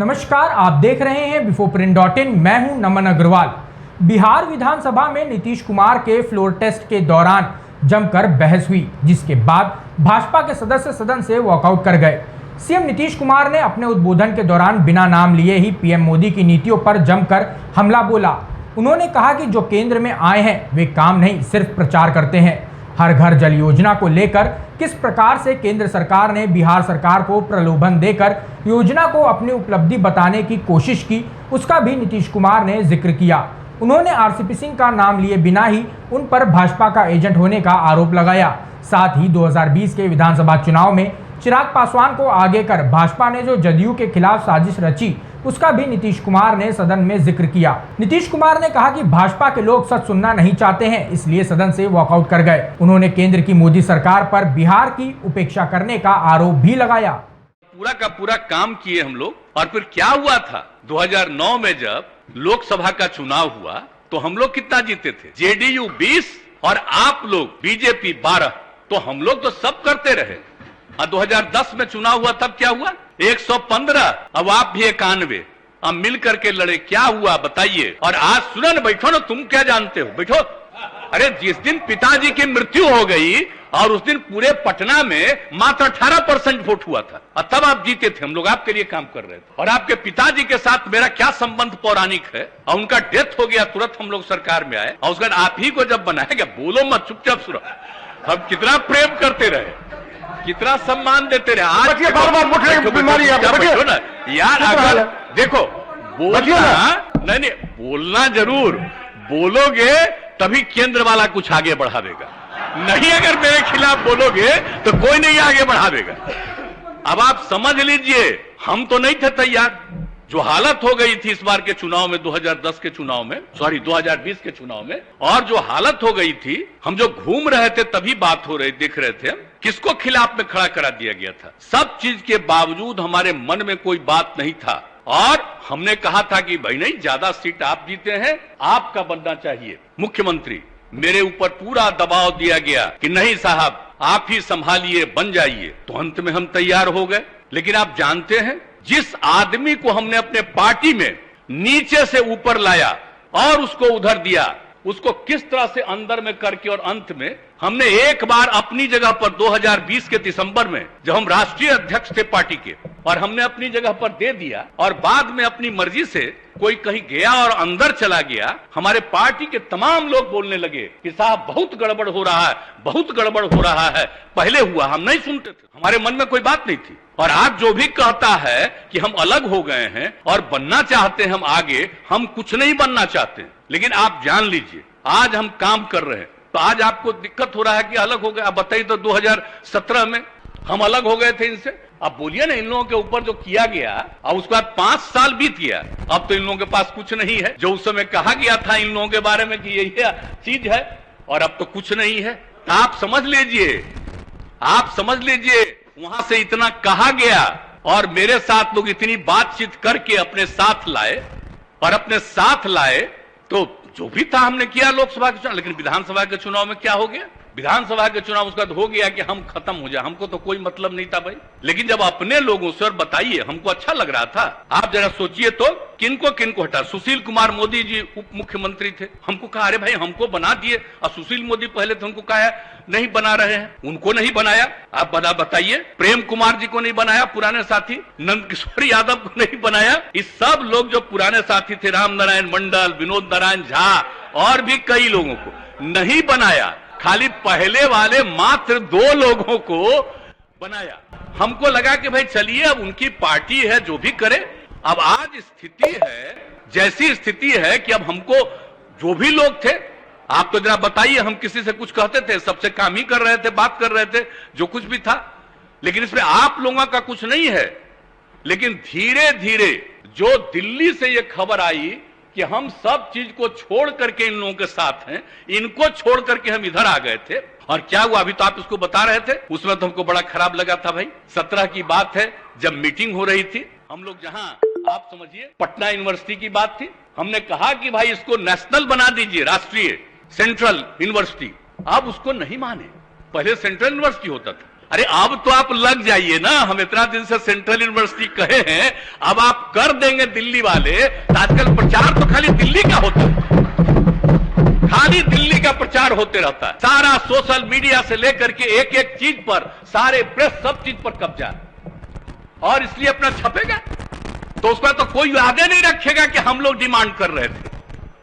नमस्कार, आप देख रहे हैं bifoprint.in। मैं हूं नमन अग्रवाल। बिहार विधानसभा में नीतीश कुमार के फ्लोर टेस्ट के दौरान जमकर बहस हुई, जिसके बाद भाजपा के सदस्य सदन से वॉकआउट कर गए। सीएम नीतीश कुमार ने अपने उद्बोधन के दौरान बिना नाम लिए ही पीएम मोदी की नीतियों पर जमकर हमला बोला। उन्होंने कहा कि जो केंद्र में आए हैं वे काम नहीं, सिर्फ प्रचार करते हैं। हर घर जल योजना को लेकर किस प्रकार से केंद्र सरकार ने बिहार सरकार को प्रलोभन देकर योजना को अपनी उपलब्धि बताने की कोशिश की, उसका भी नीतीश कुमार ने जिक्र किया। उन्होंने आरसीपी सिंह का नाम लिए बिना ही उन पर भाजपा का एजेंट होने का आरोप लगाया। साथ ही 2020 के विधानसभा चुनाव में चिराग पासवान को आगे कर भाजपा ने जो जदयू के खिलाफ साजिश रची, उसका भी नीतीश कुमार ने सदन में जिक्र किया। नीतीश कुमार ने कहा कि भाजपा के लोग सच सुनना नहीं चाहते हैं, इसलिए सदन से वॉकआउट कर गए। उन्होंने केंद्र की मोदी सरकार पर बिहार की उपेक्षा करने का आरोप भी लगाया। पूरा का पूरा काम किए हम लोग, और फिर क्या हुआ था 2009 में जब लोकसभा का चुनाव हुआ तो हम लोग कितना जीते थे? जेडीयू 20 और आप लोग बीजेपी 12। तो हम लोग तो सब करते रहे। और 2010 में चुनाव हुआ तब क्या हुआ? 115। अब आप भी 91। अब मिल करके लड़े, क्या हुआ बताइए? और आज सुनो ना, बैठो ना, तुम क्या जानते हो, बैठो। अरे जिस दिन पिताजी की मृत्यु हो गई और उस दिन पूरे पटना में मात्र 18% वोट हुआ था, और तब आप जीते थे। हम लोग आपके लिए काम कर रहे थे। और आपके पिताजी के साथ मेरा क्या संबंध पौराणिक है, और उनका डेथ हो गया, तुरंत हम लोग सरकार में आए, और उसके बाद आप ही को जब बनाया गया, बोलो मत, चुपचाप सुनो। हम कितना प्रेम करते रहे, कितना सम्मान देते रहे। आज बीमारी ना यार, अगर देखो बोलना नहीं, बोलना जरूर बोलोगे तभी केंद्र वाला कुछ आगे बढ़ावेगा। नहीं, अगर मेरे खिलाफ बोलोगे तो कोई नहीं आगे बढ़ावेगा। अब आप समझ लीजिए, हम तो नहीं थे तैयार। जो हालत हो गई थी इस बार के चुनाव में, 2010 के चुनाव में, 2020 के चुनाव में, और जो हालत हो गई थी, हम जो घूम रहे थे तभी बात हो रही, देख रहे थे किसको खिलाफ में खड़ा करा दिया गया था। सब चीज के बावजूद हमारे मन में कोई बात नहीं था, और हमने कहा था कि भाई नहीं, ज्यादा सीट आप जीते हैं, आपका बनना चाहिए मुख्यमंत्री। मेरे ऊपर पूरा दबाव दिया गया कि नहीं साहब, आप ही संभालिए, बन जाइए। तो अंत में हम तैयार हो गए। लेकिन आप जानते हैं, जिस आदमी को हमने अपने पार्टी में नीचे से ऊपर लाया और उसको उधर दिया, उसको किस तरह से अंदर में करके, और अंत में हमने एक बार अपनी जगह पर 2020 के दिसंबर में, जब हम राष्ट्रीय अध्यक्ष थे पार्टी के, और हमने अपनी जगह पर दे दिया, और बाद में अपनी मर्जी से कोई कहीं गया और अंदर चला गया। हमारे पार्टी के तमाम लोग बोलने लगे कि साहब बहुत गड़बड़ हो रहा है, बहुत गड़बड़ हो रहा है। पहले हुआ, हम नहीं सुनते थे, हमारे मन में कोई बात नहीं थी। और आज जो भी कहता है कि हम अलग हो गए हैं और बनना चाहते हैं हम आगे, हम कुछ नहीं बनना चाहते। लेकिन आप जान लीजिए, आज हम काम कर रहे हैं। तो आज आपको दिक्कत हो रहा है कि अलग हो गए। अब बताइए, तो 2017 में हम अलग हो गए थे इनसे। अब बोलिए ना, इन लोगों के ऊपर जो किया गया, और उसके बाद 5 साल बीत गया, अब तो इन लोगों के पास कुछ नहीं है। जो उस समय कहा गया था इन लोगों के बारे में कि यही चीज है, और अब तो कुछ नहीं है। तो आप समझ लीजिए, वहां से इतना कहा गया, और मेरे साथ लोग इतनी बातचीत करके अपने साथ लाए, तो जो भी था हमने किया लोकसभा के चुनाव। लेकिन विधानसभा के चुनाव में क्या हो गया? विधानसभा के चुनाव उसका हो गया कि हम खत्म हो जाए, हमको तो कोई मतलब नहीं था भाई। लेकिन जब अपने लोगों से, और बताइए, हमको अच्छा लग रहा था। आप जरा सोचिए तो, किनको हटा? सुशील कुमार मोदी जी उप मुख्यमंत्री थे, हमको कहा अरे भाई हमको बना दिए, और सुशील मोदी पहले थे, उनको कहा नहीं बना रहे हैं, उनको नहीं बनाया। आप बताइए, प्रेम कुमार जी को नहीं बनाया, पुराने साथी, नंद किशोर यादव को नहीं बनाया। इस सब लोग जो पुराने साथी थे, राम नारायण मंडल, विनोद नारायण झा, और भी कई लोगों को नहीं बनाया। खाली पहले वाले मात्र 2 लोगों को बनाया। हमको लगा कि भाई चलिए, अब उनकी पार्टी है, जो भी करे। अब आज स्थिति है, जैसी स्थिति है कि अब हमको, जो भी लोग थे, आप तो जरा बताइए, हम किसी से कुछ कहते थे? सबसे काम ही कर रहे थे, बात कर रहे थे, जो कुछ भी था। लेकिन इसमें आप लोगों का कुछ नहीं है। लेकिन धीरे धीरे जो दिल्ली से ये खबर आई कि हम सब चीज को छोड़ करके इन लोगों के साथ हैं, इनको छोड़ करके हम इधर आ गए थे, और क्या हुआ अभी तो आप इसको बता रहे थे। उसमें तो हमको बड़ा खराब लगा था भाई। 17 की बात है, जब मीटिंग हो रही थी, हम लोग जहां, आप समझिए, पटना यूनिवर्सिटी की बात थी, हमने कहा कि भाई इसको नेशनल बना दीजिए, राष्ट्रीय, सेंट्रल यूनिवर्सिटी। अब उसको नहीं माने। पहले सेंट्रल यूनिवर्सिटी होता था, अरे अब तो आप लग जाइए ना, हम इतना दिन से सेंट्रल यूनिवर्सिटी कहे हैं, अब आप कर देंगे दिल्ली वाले। तो आजकल प्रचार तो खाली दिल्ली का होता है, खाली दिल्ली का प्रचार होते रहता है। सारा सोशल मीडिया से लेकर के एक एक चीज पर, सारे प्रेस, सब चीज पर कब्जा, और इसलिए अपना छपेगा। तो उसका तो कोई आगे नहीं रखेगा कि हम लोग डिमांड कर रहे थे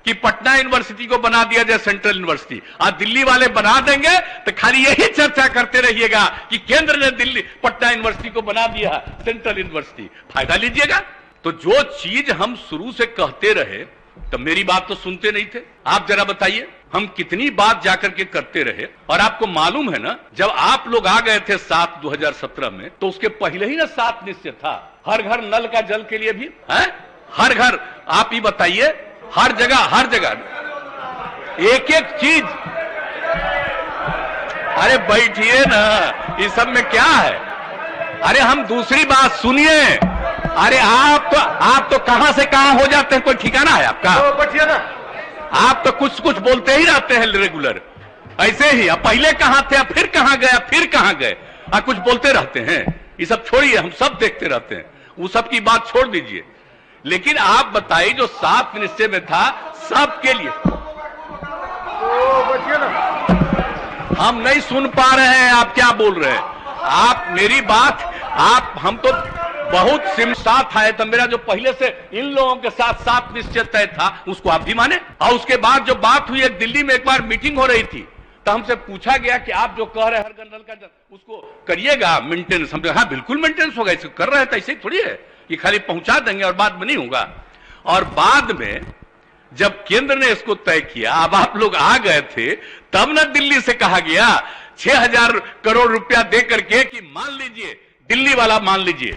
कि पटना यूनिवर्सिटी को बना दिया जाए सेंट्रल यूनिवर्सिटी। आज दिल्ली वाले बना देंगे तो खाली यही चर्चा करते रहिएगा कि केंद्र ने दिल्ली पटना यूनिवर्सिटी को बना दिया सेंट्रल यूनिवर्सिटी, फायदा लीजिएगा। तो जो चीज हम शुरू से कहते रहे, तो मेरी बात तो सुनते नहीं थे। आप जरा बताइए, हम कितनी बात जाकर के करते रहे। और आपको मालूम है ना, जब आप लोग आ गए थे 2017 में, तो उसके पहले ही ना 7 निश्चय था, हर घर नल का जल के लिए भी है, हर घर। आप ही बताइए, हर जगह एक एक चीज। अरे बैठिए ना, इस सब में क्या है। अरे हम दूसरी बात सुनिए। अरे आप तो कहां से कहां हो जाते हैं, कोई ठिकाना है आपका? तो बैठिए ना, आप तो कुछ कुछ बोलते ही रहते हैं रेगुलर, ऐसे ही। अब पहले कहां थे, अब फिर कहां गए, फिर कहां गए, कुछ बोलते रहते हैं। ये सब छोड़िए, हम सब देखते रहते हैं, वो सब की बात छोड़ दीजिए। लेकिन आप बताइए, जो 7 निश्चय में था सबके लिए, हम नहीं सुन पा रहे हैं आप क्या बोल रहे हैं। आप मेरी बात, हम तो बहुत साथ आए, तो मेरा जो पहले से इन लोगों के साथ 7 निश्चय तय था, उसको आप भी माने। और उसके बाद जो बात हुई, एक दिल्ली में एक बार मीटिंग हो रही थी, तो हमसे पूछा गया कि आप जो कह रहे हैं हर घर नल का जल, उसको करिएगा मेंटेनेंस। हम हाँ बिल्कुल मेंटेनेंस होगा, इसको कर रहे हैं, तो ऐसे ही थोड़ी है कि खाली पहुंचा देंगे और बाद में नहीं होगा। और बाद में जब केंद्र ने इसको तय किया, अब आप लोग आ गए थे, तब ना दिल्ली से कहा गया 6000 करोड़ रुपया दे करके कि मान लीजिए, दिल्ली वाला मान लीजिए,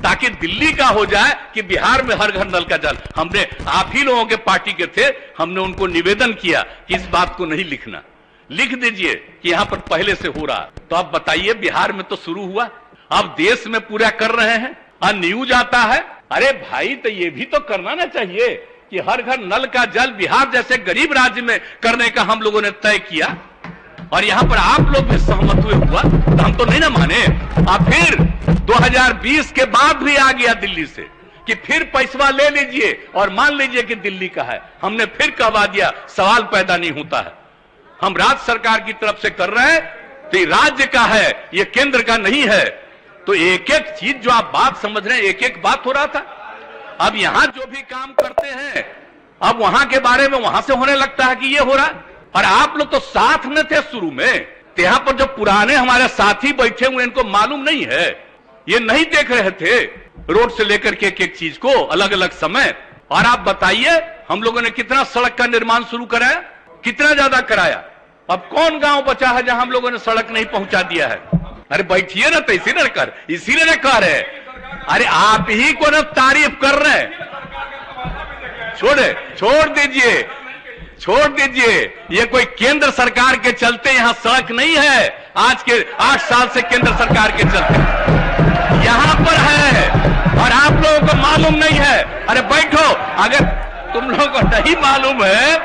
ताकि दिल्ली का हो जाए कि बिहार में हर घर नल का जल। हमने, आप ही लोगों के पार्टी के थे, हमने उनको निवेदन किया कि इस बात को नहीं लिखना, लिख दीजिए कि यहां पर पहले से हो रहा। तो अब बताइए, बिहार में तो शुरू हुआ, अब देश में पूरा कर रहे हैं, और न्यूज आता है। अरे भाई, तो ये भी तो करना ना चाहिए कि हर घर नल का जल बिहार जैसे गरीब राज्य में करने का हम लोगों ने तय किया, और यहां पर आप लोग भी सहमत हुए हुआ, तो हम तो नहीं ना माने। अब फिर 2020 के बाद भी आ गया दिल्ली से कि फिर पैसा ले लीजिए और मान लीजिए कि दिल्ली का है। हमने फिर कहवा दिया, सवाल पैदा नहीं होता है। हम राज्य सरकार की तरफ से कर रहे हैं, तो राज्य का है, ये केंद्र का नहीं है। तो एक एक चीज जो आप बात समझ रहे हैं, एक एक बात हो रहा था। अब यहां जो भी काम करते हैं, अब वहां के बारे में वहां से होने लगता है कि ये हो रहा। और आप लोग तो साथ में थे शुरू में, तो यहां पर जो पुराने हमारे साथी बैठे हुए, इनको मालूम नहीं है, ये नहीं देख रहे थे रोड से लेकर के एक एक चीज को अलग अलग समय। और आप बताइए, हम लोगों ने कितना सड़क का निर्माण शुरू कराया, कितना ज्यादा कराया। अब कौन गांव बचा है जहां हम लोगों ने सड़क नहीं पहुंचा दिया है? अरे बैठिए ना, तो इसीलिए ना कर रहे। अरे आप ही को ना तारीफ कर रहे हैं। छोड़ दीजिए, ये कोई केंद्र सरकार के चलते यहां सड़क नहीं है। आज के 8 साल से केंद्र सरकार के चलते यहां पर है, और आप लोगों को मालूम नहीं है। अरे बैठो, अगर तुम लोगों को नहीं मालूम है,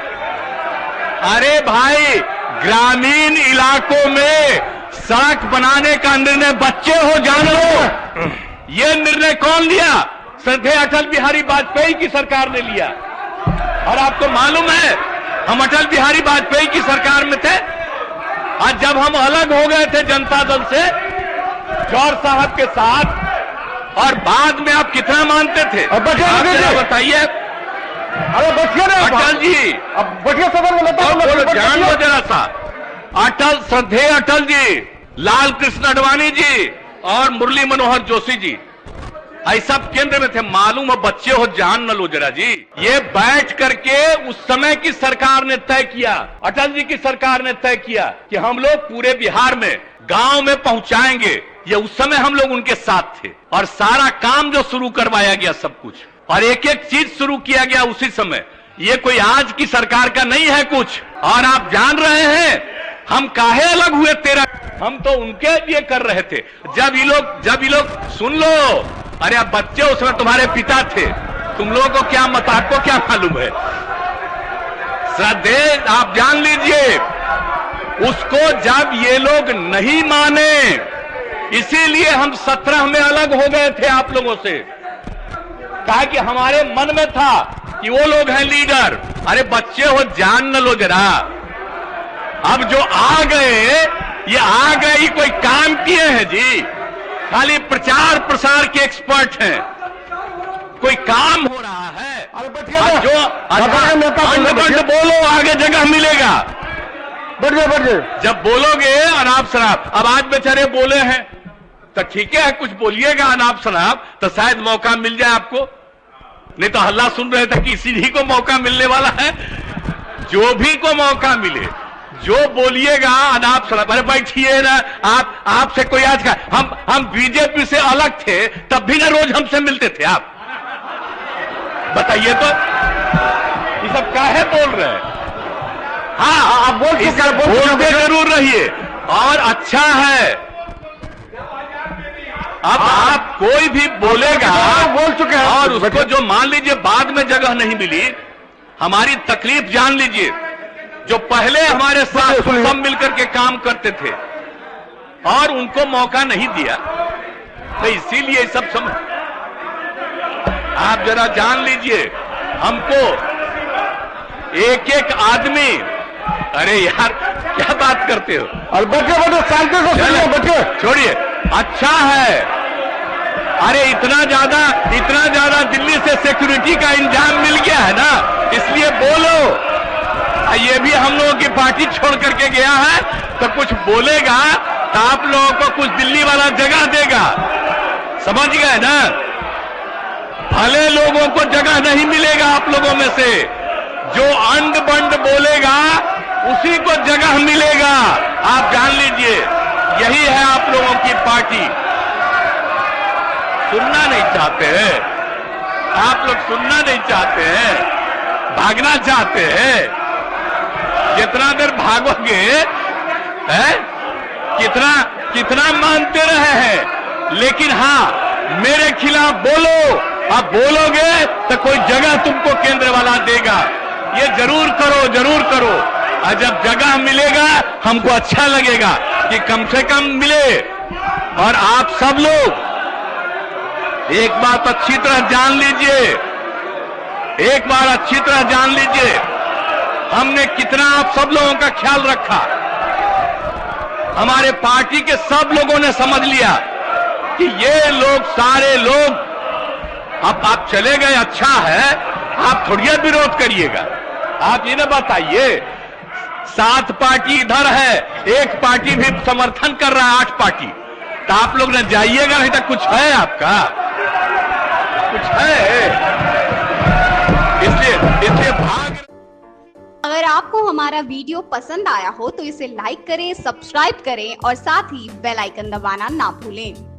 अरे भाई, ग्रामीण इलाकों में सड़क बनाने का निर्णय, बच्चे हो जान लो, ये निर्णय कौन लिया? श्रद्धेय अटल बिहारी वाजपेयी की सरकार ने लिया। और आपको मालूम है, हम अटल बिहारी वाजपेयी की सरकार में थे, आज जब हम अलग हो गए थे जनता दल से, जौहर साहब के साथ, और बाद में आप कितना मानते थे? अब बताइए। अरे अटल जी, अब बैठिए, जान लो जरा सा। अटल, श्रद्धेय अटल जी, लाल कृष्ण आडवाणी जी और मुरली मनोहर जोशी जी, ऐसा केंद्र में थे। मालूम है, बच्चे हो, जान न लो जरा जी। ये बैठ करके उस समय की सरकार ने तय किया, अटल जी की सरकार ने तय किया कि हम लोग पूरे बिहार में गांव में पहुंचाएंगे। ये उस समय हम लोग उनके साथ थे, और सारा काम जो शुरू करवाया गया, सब कुछ, और एक एक चीज शुरू किया गया उसी समय। ये कोई आज की सरकार का नहीं है कुछ। और आप जान रहे हैं हम काहे अलग हुए? हम तो उनके लिए कर रहे थे। जब ये लोग सुन लो, अरे अब बच्चे उसमें तुम्हारे पिता थे, तुम लोगों को क्या मत, आपको क्या मालूम है? श्रद्धेय, आप जान लीजिए, उसको जब ये लोग नहीं माने, इसीलिए हम 17 में अलग हो गए थे आप लोगों से। कहा कि हमारे मन में था कि वो लोग हैं लीडर। अरे बच्चे हो, जान न लो जरा। अब जो आ गए, ये आ गए, ये कोई काम किए हैं जी? खाली प्रचार प्रसार के एक्सपर्ट हैं। कोई काम हो रहा है? जो अंड बोलो, आगे जगह मिलेगा। बढ़ जाए जब बोलोगे अनाप शनाप, अब आज बेचारे बोले हैं तो ठीक है, कुछ बोलिएगा अनाप शनाप तो शायद मौका मिल जाए आपको। नहीं तो हल्ला सुन रहे थे कि इसी को मौका मिलने वाला है। जो भी को मौका मिले, जो बोलिएगा अनाप शनाप, अरे बैठिए ना आपसे कोई आज का, हम बीजेपी से अलग थे तब भी ना रोज हमसे मिलते थे आप। बताइए तो ये सब काहे बोल रहे हैं? हाँ, आप बोलते जरूर रहिए और अच्छा है। अब आप कोई भी बोलेगा, बोल चुके हैं और उसको जो मान लीजिए बाद में जगह नहीं मिली, हमारी तकलीफ जान लीजिए। जो पहले हमारे साथ सब मिलकर के काम करते थे और उनको मौका नहीं दिया, तो इसीलिए सब समझ, आप जरा जान लीजिए। हमको एक एक आदमी, अरे यार क्या बात करते हो? और बच्चे शांति से सुनिए, बच्चे छोड़िए, अच्छा है। अरे इतना ज्यादा दिल्ली से सिक्योरिटी का इंतजाम मिल गया है ना, इसलिए बोलो। ये भी हम लोगों की पार्टी छोड़ करके गया है, तो कुछ बोलेगा तो आप लोगों को कुछ दिल्ली वाला जगह देगा। समझ गए ना? भले लोगों को जगह नहीं मिलेगा आप लोगों में से, जो अंड बंड बोलेगा उसी को जगह मिलेगा। आप जान लीजिए, यही है आप लोगों की पार्टी। सुनना नहीं चाहते हैं आप लोग, सुनना नहीं चाहते हैं, भागना चाहते हैं। जितना देर भागोगे, कितना मानते रहे हैं, लेकिन हाँ मेरे खिलाफ बोलो। आप बोलोगे तो कोई जगह तुमको केंद्र वाला देगा। ये जरूर करो, जरूर करो। और जब जगह मिलेगा हमको अच्छा लगेगा कि कम से कम मिले। और आप सब लोग एक बात अच्छी तरह जान लीजिए, एक बार अच्छी तरह जान लीजिए, हमने कितना आप सब लोगों का ख्याल रखा। हमारे पार्टी के सब लोगों ने समझ लिया कि ये लोग, सारे लोग, अब आप चले गए, अच्छा है, आप थोड़ी विरोध करिएगा। आप ये ना बताइए, 7 पार्टी इधर है, एक पार्टी भी समर्थन कर रहा है, 8 पार्टी, तो आप लोग न जाइएगा, नहीं तो कुछ है आपका, कुछ है, इसलिए भाग। अगर आपको हमारा वीडियो पसंद आया हो तो इसे लाइक करें, सब्सक्राइब करें और साथ ही बेल आइकन दबाना ना भूलें।